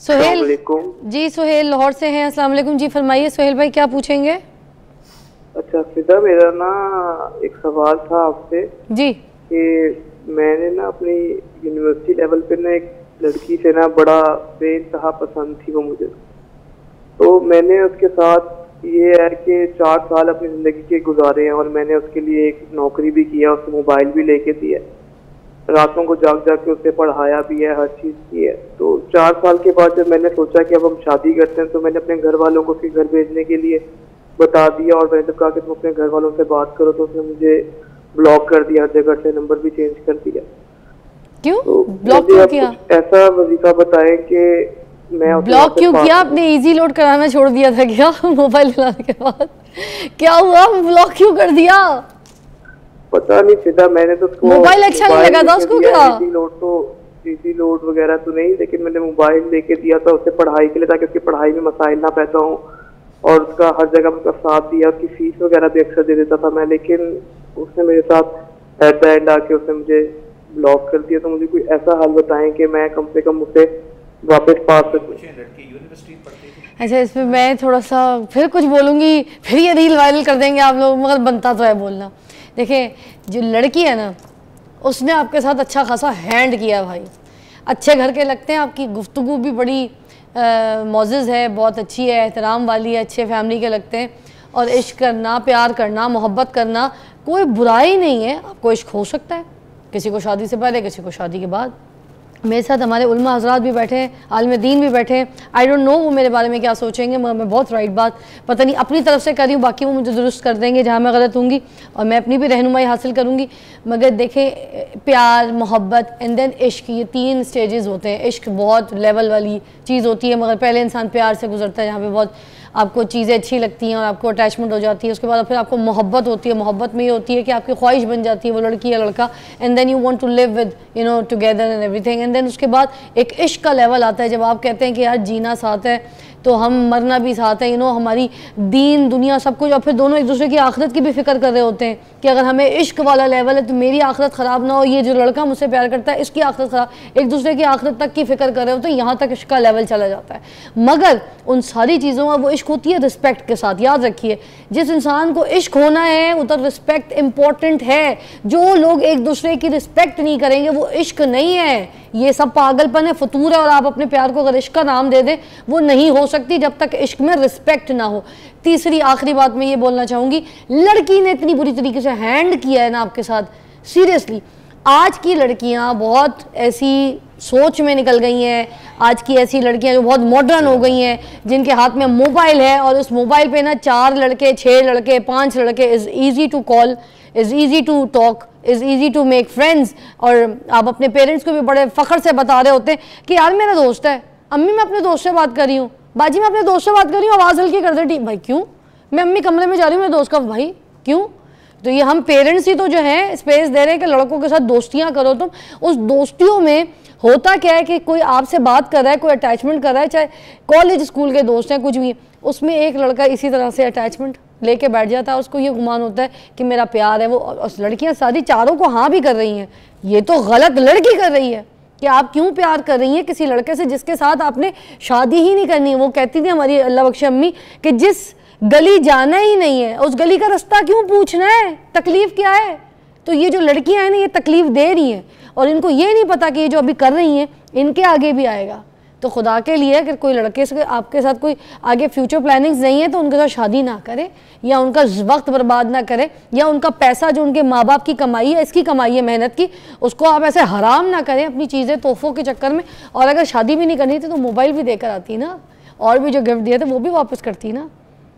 सुहेल जी, सुहेल लाहौर से हैं। अस्सलाम वालेकुम जी, फरमाइए सुहेल भाई क्या पूछेंगे? अच्छा फिदा, मेरा ना एक सवाल था आपसे जी कि मैंने ना अपनी यूनिवर्सिटी लेवल पे ना एक लड़की से ना बड़ा बेइंतहा पसंद थी वो मुझे। तो मैंने उसके साथ ये है कि 4 साल अपनी ज़िंदगी के गुजारे हैं और मैंने उसके लिए एक नौकरी भी किया, उसको मोबाइल भी लेके दिया, रातों को जाग जाग के उससे पढ़ाया भी है, हर चीज़ की है। तो 4 साल के बाद जब मैंने सोचा कि अब हम शादी करते हैं तो मैंने अपने घर वालों को उसके घर भेजने के लिए बता दिया और मैंने जब कहा कि तुम अपने घर वालों से बात करो तो उसने मुझे ब्लॉक कर दिया, हर जगह से नंबर भी चेंज कर दिया। क्यों तो ब्लॉक क्यों किया? ऐसा वजीफा बताएं कि मैं ब्लॉक क्यों किया? आपने इजी लोड कराना छोड़ दिया था क्या मोबाइल लाने के बाद? क्या हुआ, ब्लॉक क्यों कर दिया? पता नहीं फिदा, मैंने तो उसको मोबाइल अच्छा नहीं लगा था उसको क्या? इजी लोड वगैरह तो नहीं, लेकिन मैंने मोबाइल लेके दिया था उसे पढ़ाई के लिए ताकि उसकी पढ़ाई में मसाइल ना पैदा हो और उसका हर जगह उसका साथ दिया, उसकी फीस वगैरह भी अक्सर दे देता था मैं, लेकिन उसने मेरे साथ एट द एंड आके उसने मुझे ब्लॉक कर दिया। तो मुझे कोई ऐसा हाल बताएं कि मैं कम से कम उसे वापस पा सकूं। अच्छा, इस पर मैं थोड़ा सा फिर कुछ बोलूँगी, फिर ये रील वायरल कर देंगे आप लोग, मगर बनता तो है बोलना। देखिए, जो लड़की है ना उसने आपके साथ अच्छा खासा हैंड किया भाई, अच्छे घर के लगते हैं, आपकी गुफ्तगू भी बड़ी मोज़िज़ है, बहुत अच्छी है, एहतराम वाली है, अच्छे फैमिली के लगते हैं। और इश्क करना, प्यार करना, मोहब्बत करना कोई बुराई नहीं है। आपको इश्क हो सकता है, किसी को शादी से पहले, किसी को शादी के बाद। मेरे साथ हमारे उलमा हजरात भी बैठे हैं, आलिम दीन भी बैठे हैं। आई डोंट नो वो मेरे बारे में क्या सोचेंगे, मगर मैं बहुत राइट बात पता नहीं अपनी तरफ से कर रही हूँ, बाकी वो मुझे दुरुस्त कर देंगे जहाँ मैं गलत होंगी और मैं अपनी भी रहनुमाई हासिल करूँगी। मगर देखें, प्यार, मोहब्बत एंड देन इश्क, ये 3 स्टेजेस होते हैं। इश्क बहुत लेवल वाली चीज़ होती है, मगर पहले इंसान प्यार से गुजरता है, जहाँ पर बहुत आपको चीज़ें अच्छी लगती हैं और आपको अटैचमेंट हो जाती है। उसके बाद फिर आपको मोहब्बत होती है। मोहब्बत में ये होती है कि आपकी ख्वाहिश बन जाती है वो लड़की या लड़का, and then you want to live with together and everything. And then उसके बाद एक इश्क का लेवल आता है जब आप कहते हैं कि यार जीना साथ है तो हम मरना भी साथ है, हमारी दीन दुनिया सब कुछ। और फिर दोनों एक दूसरे की आखिरत की भी फिक्र कर रहे होते हैं कि अगर हमें इश्क वाला लेवल है तो मेरी आखिरत ख़राब ना हो, ये जो लड़का मुझसे प्यार करता है इसकी आखिरत ख़राब, एक दूसरे की आखिरत तक की फ़िक्र कर रहे होते हैं। यहाँ तक इश्क का लेवल चला जाता है। मगर उन सारी चीज़ों में वो इश्क होती है रिस्पेक्ट के साथ। याद रखिए, जिस इंसान को इश्क होना है उधर रिस्पेक्ट इम्पॉर्टेंट है। जो लोग एक दूसरे की रिस्पेक्ट नहीं करेंगे वो इश्क नहीं है, ये सब पागलपन है, फतूर है। और आप अपने प्यार को अगर इश्क का नाम दे दें, वो नहीं हो सकती जब तक इश्क में रिस्पेक्ट ना हो। तीसरी आखिरी बात मैं ये बोलना चाहूँगी, लड़की ने इतनी बुरी तरीके से हैंड किया है ना आपके साथ, सीरियसली आज की लड़कियाँ बहुत ऐसी सोच में निकल गई हैं। आज की ऐसी लड़कियां जो बहुत मॉडर्न हो गई हैं, जिनके हाथ में मोबाइल है और उस मोबाइल पे ना 4 लड़के, 6 लड़के, 5 लड़के, is easy to call, is easy to talk, is easy to make friends. और आप अपने पेरेंट्स को भी बड़े फ़ख्र से बता रहे होते हैं कि यार मेरा दोस्त है, अम्मी मैं अपने दोस्त से बात कर रही हूँ, बाजी मैं अपने दोस्त से बात कर रही हूँ, आवाज़ हल्की कर दे। ठीक भाई, क्यों? मैं अम्मी कमरे में जा रही हूँ मेरे दोस्त का, भाई क्यों? तो ये हम पेरेंट्स ही तो जो है स्पेस दे रहे हैं कि लड़कों के साथ दोस्तियाँ करो। तुम उस दोस्तियों में होता क्या है कि कोई आपसे बात कर रहा है, कोई अटैचमेंट कर रहा है, चाहे कॉलेज स्कूल के दोस्त हैं, कुछ भी, उसमें एक लड़का इसी तरह से अटैचमेंट लेके बैठ जाता है। उसको ये गुमान होता है कि मेरा प्यार है वो, लड़कियां सारी चारों को हाँ भी कर रही हैं। ये तो गलत लड़की कर रही है कि आप क्यों प्यार कर रही हैं किसी लड़के से जिसके साथ आपने शादी ही नहीं करनी है। वो कहती थी हमारी अल्लाह बख्शे अम्मी कि जिस गली जाना ही नहीं है उस गली का रास्ता क्यों पूछना है, तकलीफ क्या है? तो ये जो लड़कियां हैं ना, ये तकलीफ दे रही हैं और इनको ये नहीं पता कि ये जो अभी कर रही हैं इनके आगे भी आएगा। तो खुदा के लिए अगर कोई लड़के से आपके साथ कोई आगे फ्यूचर प्लानिंग्स नहीं है तो उनके साथ शादी ना करें, या उनका वक्त बर्बाद ना करें, या उनका पैसा जो उनके माँ बाप की कमाई है, इसकी कमाई है मेहनत की, उसको आप ऐसे हराम ना करें अपनी चीज़ें तोहफों के चक्कर में। और अगर शादी भी नहीं करनी थी तो मोबाइल भी देकर आती ना, और भी जो गिफ्ट दिए थे वो भी वापस करती ना,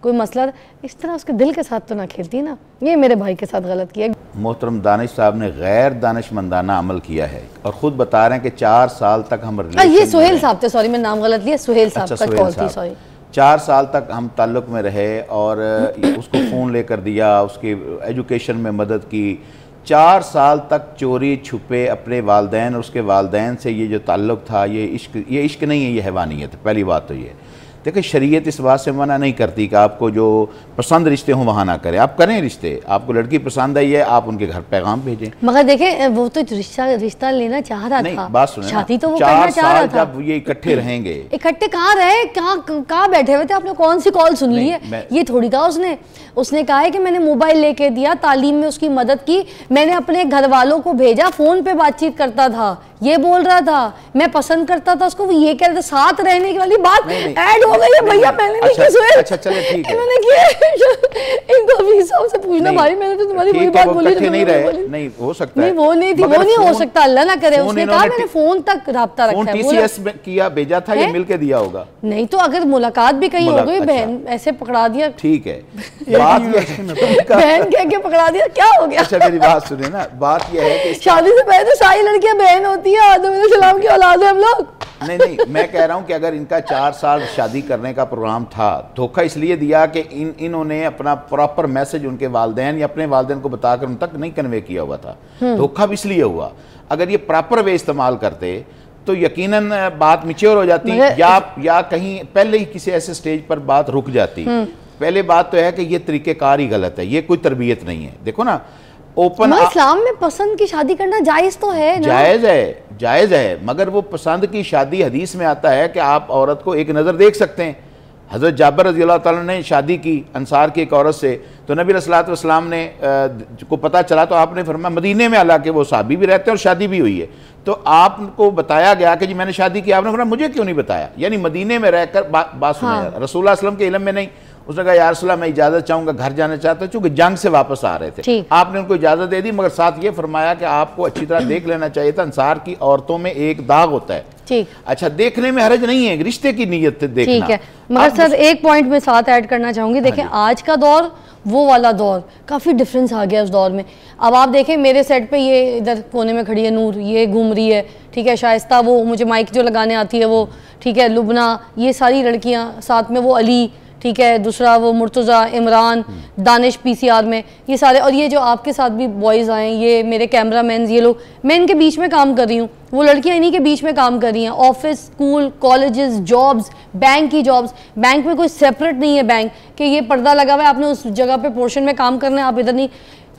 कोई मसला इस तरह उसके दिल के साथ तो ना खेलती ना। ये मेरे भाई के साथ गलत किया। मोहतरम दानिश साहब ने गैर दानिशमंदाना अमल किया है और ख़ुद बता रहे हैं कि 4 साल तक हम ये सुहेल साहब थे, सॉरी मैं नाम गलत लिया, सुहेल साहब का कॉल थी, सॉरी। 4 साल तक हम ताल्लुक़ में रहे और उसको फ़ोन लेकर दिया, उसकी एजुकेशन में मदद की। 4 साल तक चोरी छुपे अपने वालदैन और उसके वालदैन से ये जो ताल्लुक़ था, ये इश्क नहीं है, ये हैवानियत है। पहली बात तो ये। देखिए शरीयत इस बात से मना नहीं करती कि आपको जो पसंद रिश्ते हों वहाँ ना करें, आप करें रिश्ते, आपको लड़की पसंद आई है आप उनके घर पैगाम भेजें। मगर देखें वो तो रिश्ता लेना चाह रहा था, बात सुने, शादी तो वो करना चाह रहा था। जब ये इकट्ठे रहेंगे, इकट्ठे कहाँ रहे, कहाँ बैठे हुए थे, आपने कौन सी कॉल सुन ली है? ये थोड़ी कहा उसने कहा है कि मैंने मोबाइल लेके दिया, तालीम में उसकी मदद की, मैंने अपने घर वालों को भेजा, फोन पे बातचीत करता था, ये बोल रहा था, मैं पसंद करता था उसको, वो ये कह रहे थे, साथ रहने की वाली बात ऐड हो गई है भैया। मैंने नहीं की सुहेल, अच्छा चले ठीक है, मैंने किया इनको अभी साहब से पूछना भाई, मैंने तो तुम्हारी वही बात बोली थी, नहीं रहे, नहीं हो सकता है, नहीं वो नहीं थी, वो नहीं हो सकता, अल्लाह ना करे। उसने कहा मैंने फोन तक राब्ता रखा है, टीसीएस में किया, भेजा था या मिलके दिया होगा? नहीं तो अगर मुलाकात भी कहीं हो गई, बहन ऐसे पकड़ा दिया, ठीक है, बात बहन कह के पकड़ा दिया, क्या हो गया? अच्छा मेरी बात सुने ना, बात यह है कि शादी से पहले तो सारी लड़कियां बहन होती है, आदम अलैहिस्सलाम की औलाद है हम लोग। नहीं मैं कह रहा हूं कि अगर इनका 4 साल शादी करने का प्रोग्राम था, धोखा इसलिए दिया कि इन्होंने अपना प्रॉपर मैसेज उनके वालिदैन या अपने वालिदैन को बताकर उन तक नहीं कन्वे किया हुआ था, धोखा भी इसलिए हुआ। अगर ये प्रॉपर वे इस्तेमाल करते तो यकीनन बात मैच्योर हो जाती, या कहीं पहले ही किसी ऐसे स्टेज पर बात रुक जाती। पहले बात तो है कि ये तरीक़ेकार ही गलत है, ये कोई तरबियत नहीं है। देखो ना, ओपन इस्लाम में पसंद की शादी करना जायज़ तो है ना? जायज़ है, मगर वो पसंद की शादी हदीस में आता है कि आप औरत को एक नज़र देख सकते हैं। हज़रत जाबिर रज़ी अल्लाह ताला ने शादी की अंसार की एक औरत से, तो नबी अलैहिस्सलातु वस्सलाम ने को पता चला तो आपने फरमाया, मदीने में हालांकि वो साहबी भी रहते हैं और शादी भी हुई है, तो आपको बताया गया कि जी मैंने शादी की, आपने फरमाया मुझे क्यों नहीं बताया? यानी मदीने में रहकर बात सुने, रसूलुल्लाह सल्लल्लाहु अलैहि वसल्लम के इल्म में नहीं। उसने कहा या रसूलल्लाह मैं इजाज़त चाहूँगा, घर जाना चाहता हूँ, चूँकि जंग से वापस आ रहे थे, आपने उनको इजाज़त दे दी, मगर साथ ये फरमाया कि आपको अच्छी तरह देख लेना चाहिए था, अंसार की औरतों में एक दाग होता है। ठीक, अच्छा देखने में हरज नहीं है, रिश्ते की नीयत से देखना। ठीक है, मगर सर एक पॉइंट में साथ ऐड करना चाहूँगी, देखें आज का दौर वो वाला दौर, काफ़ी डिफरेंस आ गया उस दौर में। अब आप देखें मेरे सेट पे ये इधर कोने में खड़ी है नूर, ये घूम रही है, ठीक है, शाइस्ता वो मुझे माइक जो लगाने आती है वो, ठीक है, लुबना, ये सारी लड़कियाँ, साथ में वो अली, ठीक है, दूसरा वो मुर्तज़ा, इमरान, दानिश पीसीआर में, ये सारे, और ये जो आपके साथ भी बॉयज़ आए, ये मेरे कैमरा मैन, ये लोग, मैं इनके बीच में काम कर रही हूँ, वो लड़कियाँ इन्हीं के बीच में काम कर रही हैं। Office, school, colleges, jobs, bank की जॉब्स, बैंक में कोई सेपरेट नहीं है बैंक कि ये पर्दा लगा हुआ है आपने उस जगह पे पोर्शन में काम करना है, आप इधर नहीं,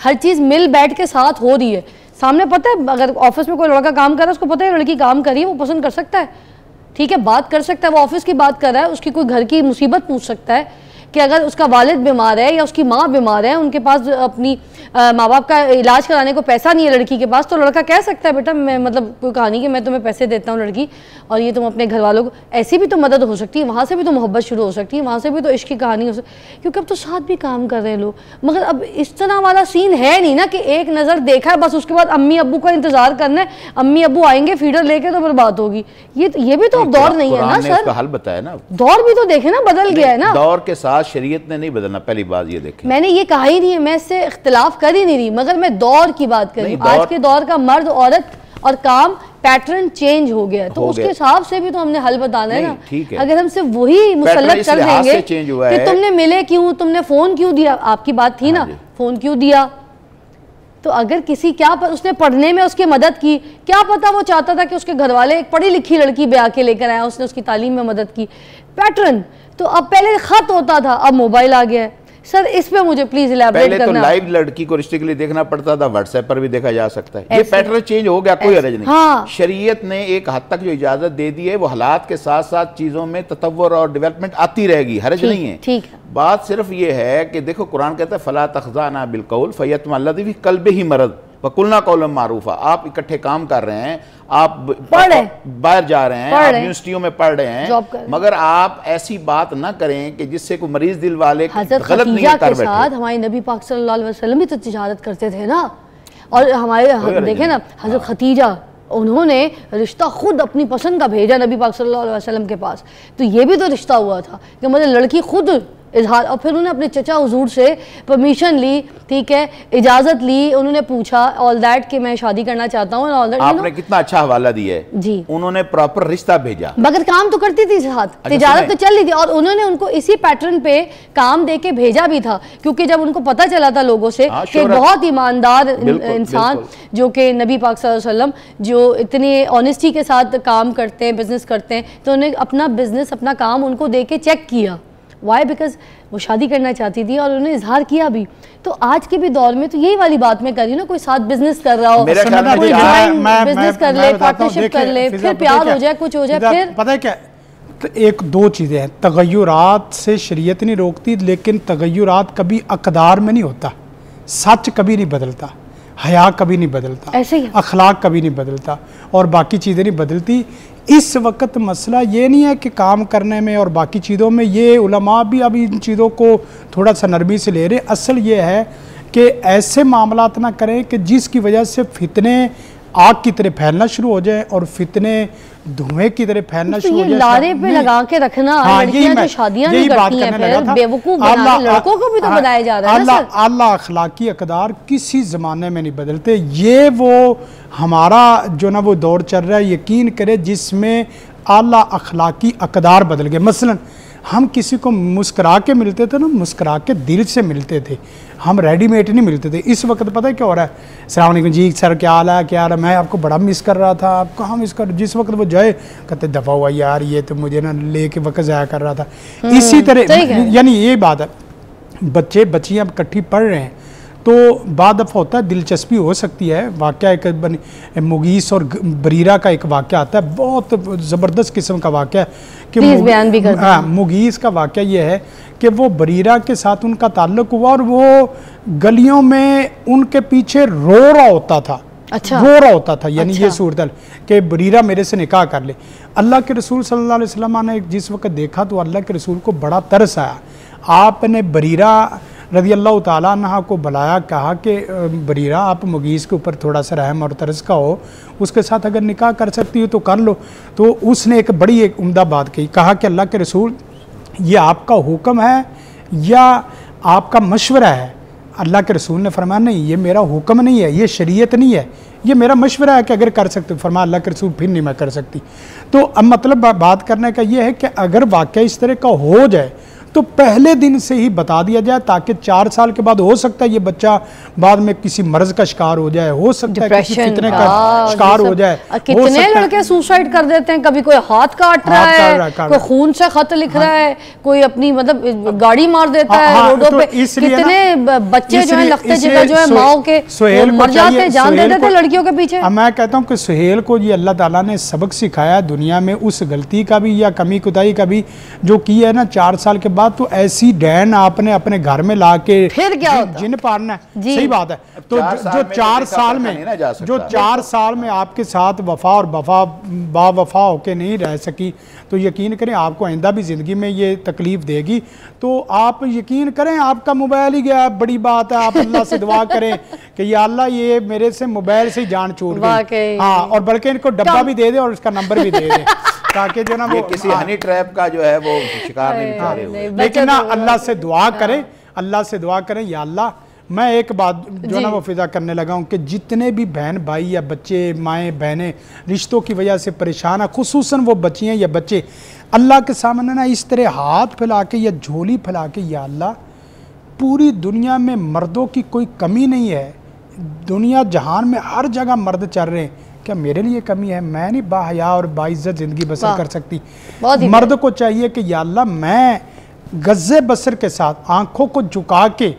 हर चीज़ मिल बैठ के साथ हो रही है। सामने पता है अगर ऑफिस में कोई लड़का काम कर रहा है, उसको पता है लड़की काम कर रही है, वो पसंद कर सकता है, ठीक है, बात कर सकता है, वो ऑफिस की बात कर रहा है, उसकी कोई घर की मुसीबत पूछ सकता है कि अगर उसका वालिद बीमार है या उसकी माँ बीमार है, उनके पास अपनी माँ बाप का इलाज कराने को पैसा नहीं है लड़की के पास, तो लड़का कह सकता है बेटा मैं मतलब कोई कहानी कि मैं तुम्हें पैसे देता हूँ लड़की, और ये तुम अपने घर वालों को, ऐसी भी तो मदद हो सकती है, वहाँ से भी तो मोहब्बत शुरू हो सकती है, वहाँ से भी तो इश्क की कहानी हो सकती है, क्योंकि अब तो साथ भी काम कर रहे हैं लोग। मगर अब इस तरह वाला सीन है नहीं ना कि एक नज़र देखा है बस, उसके बाद अम्मी अब्बू का इंतजार करना है, अम्मी अब्बू आएंगे फीडर लेके तो फिर बात होगी, ये भी तो अब दौर नहीं है ना सर, हल बताया ना, दौर भी तो देखे ना बदल गया है ना, दौर के साथ शरीयत ने नहीं बदलना, पहली बात ये देखें। मैंने ये कहा ही नहीं है, मैं इससे इख्तिलाफ कर ही नहीं रही, मगर मैं दौर की बात कर रही हूँ। आज के दौर का मर्द औरत और काम पैटर्न चेंज हो गया, तो उसके हिसाब से भी तो हमने हल बताना है ना। है। अगर हम सिर्फ वही मुसल्लत कर देंगे कि तुमने मिले क्यों, तुमने फोन क्यों दिया, आपकी बात थी ना, फोन क्यों दिया, तो अगर किसी उसने पढ़ने में उसकी मदद की, क्या पता वो चाहता था कि उसके घर वाले एक पढ़ी लिखी लड़की ब्याह के लेकर आया, उसने उसकी तालीम में मदद की, पैटर्न। तो अब पहले खत होता था, अब मोबाइल आ गया है। सर इस पे मुझे प्लीज इलैबोरेट करना। पहले तो लाइव लड़की को रिश्ते के लिए देखना पड़ता था, व्हाट्सएप पर भी देखा जा सकता है, ये पैटर्न चेंज हो गया, कोई हर्ज नहीं। हाँ। शरीयत ने एक हद तक जो इजाजत दे दी है, वो हालात के साथ साथ चीजों में ततव्वुर और डेवलपमेंट आती रहेगी, हर्ज नहीं है। ठीक, बात सिर्फ ये है कि देखो कुरान कहता है फला तखज़ाना बिलकौल फयतमल्लज़ी फ़ी क़ल्बिही मरज़ वकुलना कौलन मारूफा। आप इकट्ठे काम कर रहे हैं, आप बाहर जा रहे हैं, आप यूनिवर्सिटियों में पढ़ रहे हैं, मगर आप ऐसी बात ना करें कि जिससे कोई मरीज दिल वाले गलत नहीं कर बैठे। हमारे नबी पाक सल्लल्लाहु अलैहि वसल्लम भी तो तिजारत करते थे ना, और हमारे देखे ना हजरत खतीजा, उन्होंने रिश्ता खुद अपनी पसंद का भेजा नबी पाक सल्लल्लाहु अलैहि वसल्लम के पास, तो ये भी तो रिश्ता हुआ था कि मतलब लड़की खुद इजहार, और फिर उन्होंने अपने चचा हुजूर से परमिशन ली, ठीक है, इजाज़त ली, उन्होंने पूछा ऑल दैट कि मैं शादी करना चाहता हूँ, ऑल दैट। आपने कितना अच्छा हवाला दिया है जी, उन्होंने प्रॉपर रिश्ता भेजा, मगर काम तो करती थी साथ, तिजारत तो चल रही थी, और उन्होंने उनको इसी पैटर्न पे काम दे के भेजा भी था, क्योंकि जब उनको पता चला था लोगों से कि बहुत ईमानदार इंसान जो कि नबी पाक सल्लल्लाहु अलैहि वसल्लम जो इतनी ऑनेस्टी के साथ काम करते हैं, बिजनेस करते हैं, तो उन्हें अपना बिजनेस, अपना काम उनको दे के चेक किया। वाई? बिकॉज वो शादी करना चाहती थी और उन्होंने इजहार किया भी। तो आज के भी दौर में तो यही वाली बात मैं कर रही हूँ ना, कोई साथ बिजनेस कर रहा हो, बिजनेस कर ले, पार्टनरशिप कर ले, फिर प्यार हो जाए, कुछ हो जाए, फिर पता है क्या, तो एक दो चीज़ें हैं, तगय्युरात से शरीयत नहीं रोकती, लेकिन तगय्युरात कभी अक़दार में नहीं होता, सच कभी नहीं बदलता, हया कभी नहीं बदलता, ऐसे ही अखलाक कभी नहीं बदलता, और बाकी चीज़ें नहीं बदलती। इस वक्त मसला ये नहीं है कि काम करने में और बाकी चीज़ों में, ये उलमा भी अब इन चीज़ों को थोड़ा सा नरमी से ले रहे। असल ये है कि ऐसे मामलात ना करें कि जिसकी वजह से फितने आग की तरह फैलना शुरू हो जाए और फितने धुएं की तरह फैलना शुरू हो जाए। लारे पे लगा के रखना, लड़कियां जो शादियां नहीं करती हैं, फिर बेवकूफ बना, लड़कों को भी तो बनाया जा रहा है ना सर। अल्लाह अखलाकी अक़दार किसी ज़माने में नहीं बदलते। ये वो हमारा जो ना वो दौर चल रहा है, यकीन करे, जिसमें आला अखलाकी अक़दार बदल गए। मसलन हम किसी को मुस्करा के मिलते थे ना, मुस्करा के दिल से मिलते थे, हम रेडीमेड नहीं मिलते थे। इस वक्त पता है क्या हो रहा है, अस्सलाम वालेकुम जी सर, क्या हाल है, क्या हाल है, मैं आपको बड़ा मिस कर रहा था, आप कहाँ मिस कर, जिस वक्त वो जाए कहते दफ़ा हुआ यार, ये तो मुझे ना ले के वक्त ज़ाया कर रहा था। इसी तरह यानी ये बात है, बच्चे बच्चियाँ इकट्ठी पढ़ रहे हैं तो बाद दफ़ा होता है, दिलचस्पी हो सकती है। वाक़या एक मुगीस और बरीरा का एक वाक़या आता है, बहुत ज़बरदस्त किस्म का वाक़या कि बयान भी करते हैं। मुगीस का वाक़या ये है कि वो बरीरा के साथ उनका ताल्लुक़ हुआ और वो गलियों में उनके पीछे रो रहा होता था। अच्छा। रो रहा होता था, यानी ये सूरत कि बरीरा मेरे से निकाह कर ले। अल्लाह के रसूल सल्लल्लाहु अलैहि वसल्लम ने जिस वक्त देखा तो अल्लाह के रसूल को बड़ा तरस आया। आपने बरीरा रज़ी अल्लाह ताला अन्हा को बुलाया, कहा कि बरीरा आप मुगीस के ऊपर थोड़ा सा रहम और तरस का हो, उसके साथ अगर निकाह कर सकती हो तो कर लो। तो उसने एक बड़ी एक उम्दा बात कही, कहा कि अल्लाह के रसूल ये आपका हुक्म है या आपका मशवरा है? अल्लाह के रसूल ने फरमाया नहीं, ये मेरा हुक्म नहीं है, ये शरीयत नहीं है, ये मेरा मशवरा है कि अगर कर सकते हो। फरमाया अल्लाह के रसूल फिर नहीं मैं कर सकती। तो अब मतलब बात करने का ये है कि अगर वाक़या इस तरह का हो जाए तो पहले दिन से ही बता दिया जाए, ताकि 4 साल के बाद हो सकता है ये बच्चा बाद में किसी मर्ज का शिकार हो जाए, हो सकता है किसी फितने का शिकार हो जाए। कितने लड़के सुसाइड कर देते हैं, कभी कोई हाथ काट रहा है, कोई खून से खत लिख रहा है, कोई अपनी मतलब गाड़ी मार देता है रोडों पे। कितने बच्चे जो है लगते जगह जो है माओ के मर जाते, जान दे देते लड़कियों के पीछे। मैं कहता हूँ कि सुहेल को ये अल्लाह ताला ने सबक सिखाया दुनिया में, उस गलती का भी या कमी कुताही का भी जो की है ना 4 साल के बाद, तो ऐसी डैन आपने अपने घर में ला के फिर क्या होता? जिन पालना है। सही बात है। तो जो 4 साल में जो 4 साल में आपके साथ वफा और बावफा होके नहीं रह सकी, तो यकीन करें आपको आइंदा भी ज़िंदगी में ये तकलीफ़ देगी। तो आप यकीन करें आपका मोबाइल ही गया, बड़ी बात है, आप अल्लाह से दुआ करें कि या अल्लाह ये मेरे से मोबाइल से जान छूट गई। हाँ, और बल्कि इनको डब्बा भी दे दे और उसका नंबर भी दे दे ताकि जो ना वो किसी हनी ट्रैप का जो है वो शिकार नहीं बेचारे हुए। लेकिन ना अल्लाह से दुआ करें, अल्लाह से दुआ करें या अल्लाह, मैं एक बात जो ना वो फिजा करने लगा हूँ कि जितने भी बहन भाई या बच्चे माएँ बहनें रिश्तों की वजह से परेशान है, खुसूसन वो बच्चियाँ या बच्चे, अल्लाह के सामने ना इस तरह हाथ फैला के या झोली फैला के, या अल्लाह पूरी दुनिया में मर्दों की कोई कमी नहीं है, दुनिया जहान में हर जगह मर्द चल रहे हैं, क्या मेरे लिए कमी है? मैं नहीं बाहया और बाइज्जत ज़िंदगी बसर कर सकती? मर्द को चाहिए कि या अल्लाह मैं गज़े बसर के साथ आँखों को झुका के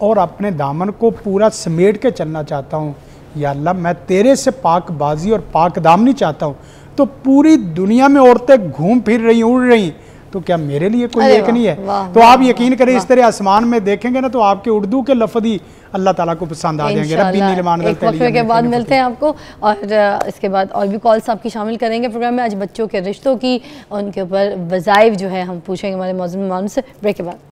और अपने दामन को पूरा समेट के चलना चाहता हूँ। या अल्लाह मैं तेरे से पाकबाजी और पाक दामनी चाहता हूँ। तो पूरी दुनिया में औरतें घूम फिर रही, उड़ रही, तो क्या मेरे लिए कोई एक नहीं है? तो आप यकीन करें इस तरह आसमान में देखेंगे ना तो आपके उर्दू के लफ्ज़ ही अल्लाह ताला को पसंद आ जाएंगे। एक वक्फे के बाद मिलते हैं आपको, और इसके बाद और भी कॉल्स आपकी शामिल करेंगे प्रोग्राम में। आज बच्चों के रिश्तों की, उनके ऊपर वज़ाइफ जो है हम पूछेंगे हमारे मौजूद मेहमान से ब्रेक के बाद।